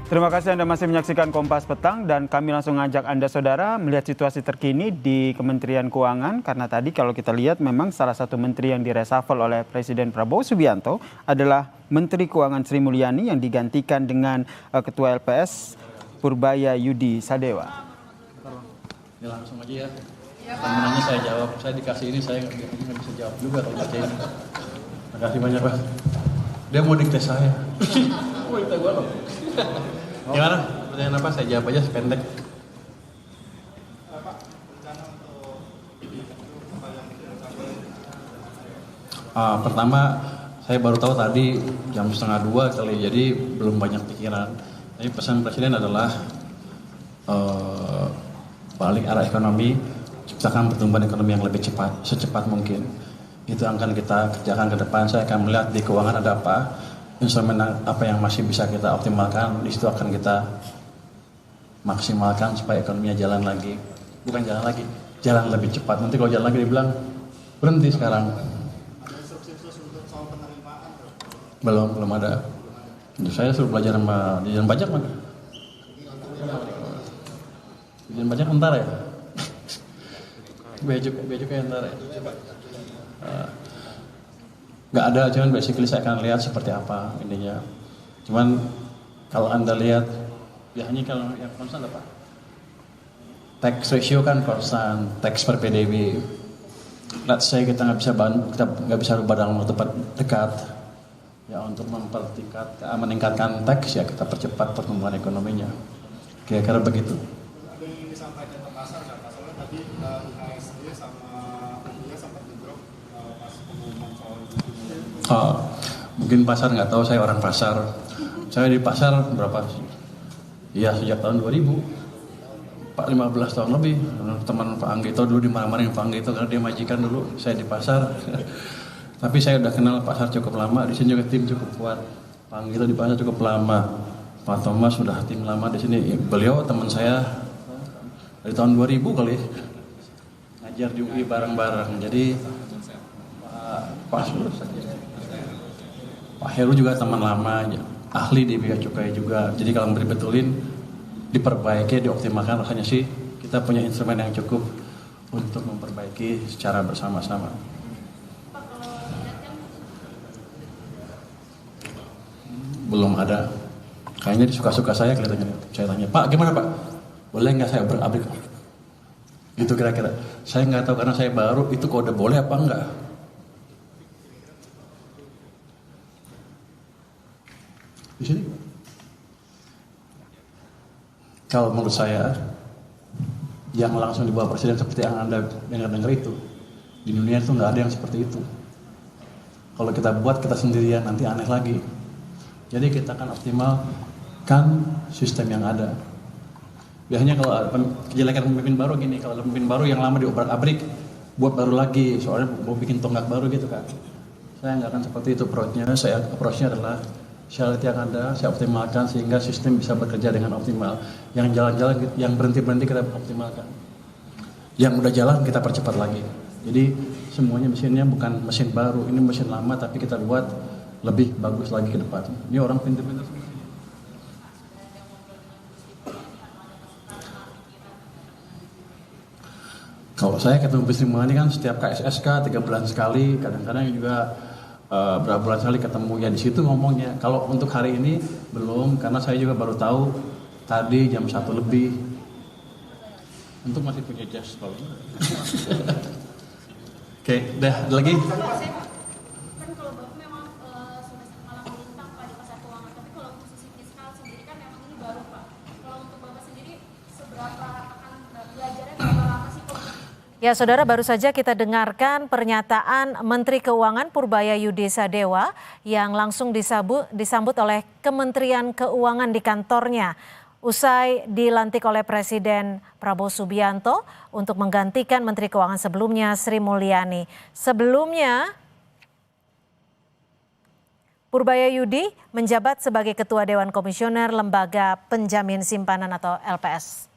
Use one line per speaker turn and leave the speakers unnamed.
Terima kasih Anda masih menyaksikan Kompas Petang dan kami langsung ngajak Anda saudara melihat situasi terkini di Kementerian Keuangan karena tadi kalau kita lihat memang salah satu menteri yang diresafel oleh Presiden Prabowo Subianto adalah Menteri Keuangan Sri Mulyani yang digantikan dengan Ketua LPS Purbaya Yudi Sadewa.
Ya langsung aja ya. Pertanyaannya saya jawab, saya dikasih ini saya nggak bisa jawab juga kalau baca ini. Terima kasih banyak Pak. Dia mau dikte saya. Mau dikte gue loh. Gimana? Pertanyaan apa? Saya jawab aja sependek. Pertama, saya baru tahu tadi jam 1:30 kali, jadi belum banyak pikiran. Tapi pesan Presiden adalah balik arah ekonomi, ciptakan pertumbuhan ekonomi yang lebih cepat, secepat mungkin. Itu yang akan kita kerjakan ke depan. Saya akan melihat di keuangan ada apa, instrumen apa yang masih bisa kita optimalkan. Di situ akan kita maksimalkan supaya ekonominya jalan lagi. Bukan jalan lagi, jalan lebih cepat. Nanti kalau jalan lagi dibilang berhenti sekarang. Belum ada. Saya suruh belajar sama Dirjen Pajak mana? Dirjen Pajak tentara ya? Bea Cukai tentara ya? Nggak ada, cuman basically saya akan lihat seperti apa intinya. Cuman kalau Anda lihat, ya hanya kalau yang konstan apa? Tax ratio kan konstan, tax per PDB. Let's say kita nggak bisa rubah dalam waktu dekat. Ya untuk meningkatkan tax ya kita percepat pertumbuhan ekonominya. Kira-kira begitu.
Ada yang disampaikan ke pasar nggak? Soalnya tadi IHSG sama UIA sempat ngedrop pas pengumuman soal itu.
Mungkin pasar nggak tahu, saya orang pasar. Saya di pasar berapa sih? Ya sejak tahun 2000, 15 tahun lebih. Teman Pak Anggito dulu dimarah-marahin Pak Anggito karena dia majikan dulu. Saya di pasar. Tapi saya udah kenal pasar cukup lama, di sini juga tim cukup kuat. Pak Anggito di pasar cukup lama. Pak Thomas sudah tim lama di sini. Beliau teman saya dari tahun 2000 kali. Ngajar di UI bareng-bareng. Jadi Pak Heru juga teman lama, ahli di Bea Cukai juga. Jadi kalau mau dibetulin, diperbaiki, dioptimalkan, rasanya sih kita punya instrumen yang cukup untuk memperbaiki secara bersama-sama. Belum ada. Kayaknya suka-suka saya kelihatannya. Saya tanya, Pak gimana Pak? Boleh nggak saya abrik? Gitu kira-kira. Saya nggak tahu karena saya baru, itu kode boleh apa enggak. Di sini. Kalau menurut saya, yang langsung dibawa Presiden seperti yang Anda dengar itu, di dunia itu nggak ada yang seperti itu. Kalau kita buat kita sendirian nanti aneh lagi. Jadi kita akan optimalkan sistem yang ada. Biasanya kalau kejelekan pemimpin baru gini, kalau pemimpin baru yang lama diobrak-abrik, buat baru lagi, soalnya mau bikin tonggak baru gitu kan. Saya nggak akan seperti itu approach-nya adalah saya lihat yang ada, saya optimalkan sehingga sistem bisa bekerja dengan optimal. Yang jalan-jalan, yang berhenti-berhenti kita optimalkan. Yang udah jalan kita percepat lagi. Jadi semuanya mesinnya bukan mesin baru, ini mesin lama tapi kita buat lebih bagus lagi ke depan. Ini orang pintar-pintar semua. Kalau saya ketemu Bu Sri Mulyani kan setiap KSSK 3 bulan sekali, kadang-kadang juga berapa bulan sekali ketemu ya di situ ngomongnya. Kalau untuk hari ini belum, karena saya juga baru tahu tadi jam 1 lebih. Untuk masih punya jas kalau. Oke, dah ada lagi.
Ya, saudara, baru saja kita dengarkan pernyataan Menteri Keuangan Purbaya Yudi Sadewa yang langsung disambut oleh Kementerian Keuangan di kantornya usai dilantik oleh Presiden Prabowo Subianto untuk menggantikan Menteri Keuangan sebelumnya Sri Mulyani. Sebelumnya, Purbaya Yudi menjabat sebagai Ketua Dewan Komisioner Lembaga Penjamin Simpanan atau LPS.